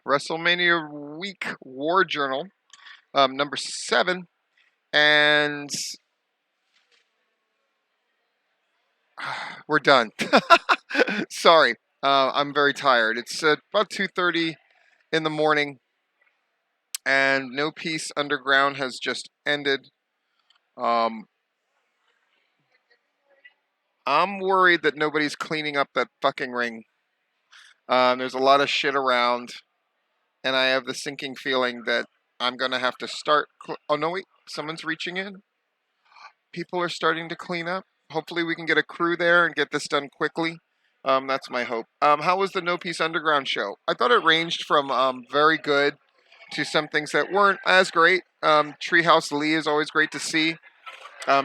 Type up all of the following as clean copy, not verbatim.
WrestleMania Week War Journal, number 7. And we're done. Sorry. I'm very tired. It's about 2:30 in the morning, and No Peace Underground has just ended. Um, I'm worried that nobody's cleaning up that fucking ring. There's a lot of shit around, and I have the sinking feeling that I'm gonna have to start. Oh no, wait! Someone's reaching in. People are starting to clean up. Hopefully, we can get a crew there and get this done quickly. That's my hope. How was the No Peace Underground show? I thought it ranged from very good to some things that weren't as great. Treehouse Lee is always great to see.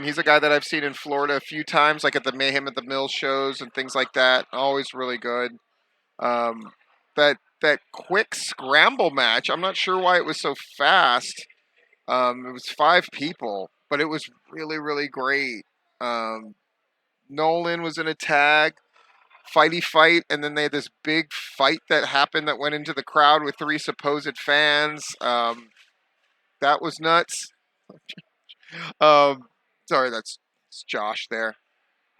He's a guy that I've seen in Florida a few times, like at the Mayhem at the Mill shows and things like that. Always really good. Um, that quick scramble match. I'm not sure why it was so fast. It was 5 people, but it was really great. Um, Nolan was in a tag, fighty fight, and then they had this big fight that happened that went into the crowd with 3 supposed fans. That was nuts. Um, sorry, that's Josh there.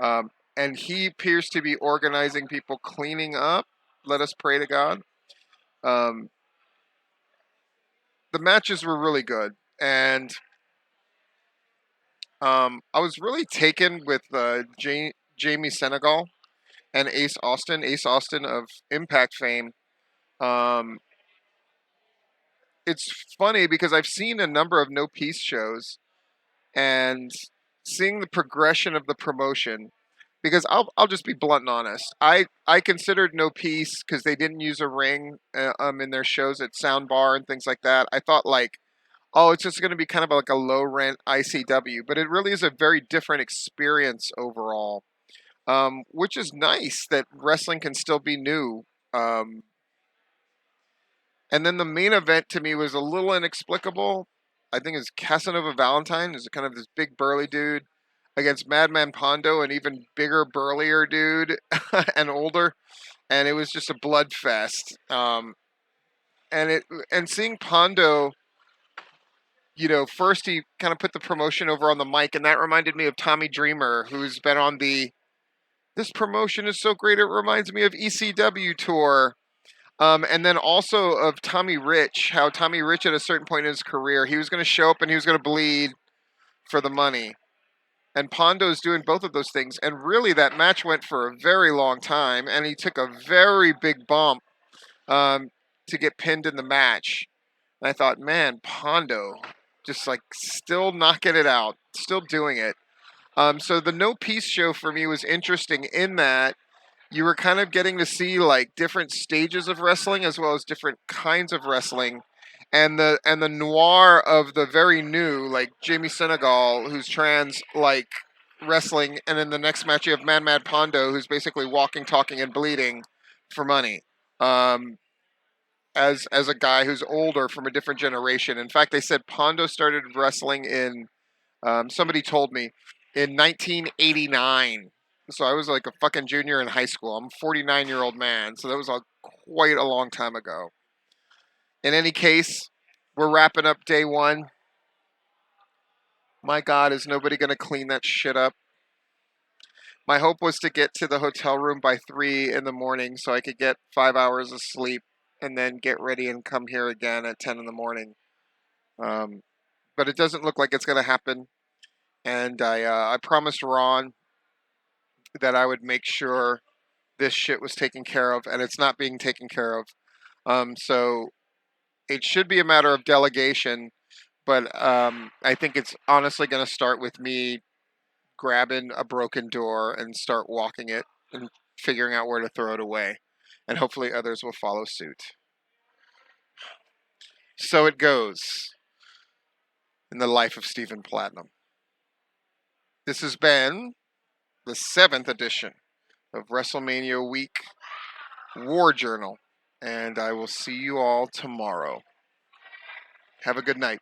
And he appears to be organizing people cleaning up. Let us pray to God. Um, the matches were really good, and I was really taken with Jamie Senegal and Ace Austin. Ace Austin of Impact fame. Um, it's funny because I've seen a number of No Peace shows, and seeing the progression of the promotion. Because I'll just be blunt and honest. I considered No Peace because they didn't use a ring in their shows at Soundbar and things like that. I thought like, oh, it's just going to be kind of like a low rent ICW, but it really is a very different experience overall. Which is nice that wrestling can still be new. Um, and then the main event to me was a little inexplicable. I think it's Casanova Valentine is kind of this big burly dude against Madman Pondo, an even bigger, burlier dude and older, and it was just a blood fest. And seeing Pondo, first he kind of put the promotion over on the mic, and that reminded me of Tommy Dreamer, who's been on the "This promotion is so great it reminds me of ECW" tour. And then also of Tommy Rich, how Tommy Rich at a certain point in his career, he was going to show up and he was going to bleed for the money. And Pondo's doing both of those things. And really, that match went for a very long time, and he took a very big bump um, to get pinned in the match. And I thought, man, Pondo, just like still knocking it out, still doing it. So the No Peace show for me was interesting in that you were kind of getting to see like different stages of wrestling as well as different kinds of wrestling, and the noir of the very new, like Jamie Senegal, who's trans, like wrestling, and in the next match you have Mad Pondo, who's basically walking, talking, and bleeding for money. Um, as a guy who's older from a different generation. In fact, they said Pondo started wrestling in somebody told me in 1989. So I was like a fucking junior in high school. I'm a 49-year-old man, so that was quite a long time ago. In any case, we're wrapping up day 1. My God, is nobody going to clean that shit up? My hope was to get to the hotel room by 3 in the morning so I could get 5 hours of sleep and then get ready and come here again at 10 in the morning. Um, but it doesn't look like it's going to happen. And I promised Ron that I would make sure this shit was taken care of, and it's not being taken care of. So it should be a matter of delegation, but I think it's honestly going to start with me grabbing a broken door and start walking it and figuring out where to throw it away, and hopefully others will follow suit. So it goes in the life of Stephen Platinum. This has been the 7th edition of WrestleMania Week War Journal, and I will see you all tomorrow. Have a good night.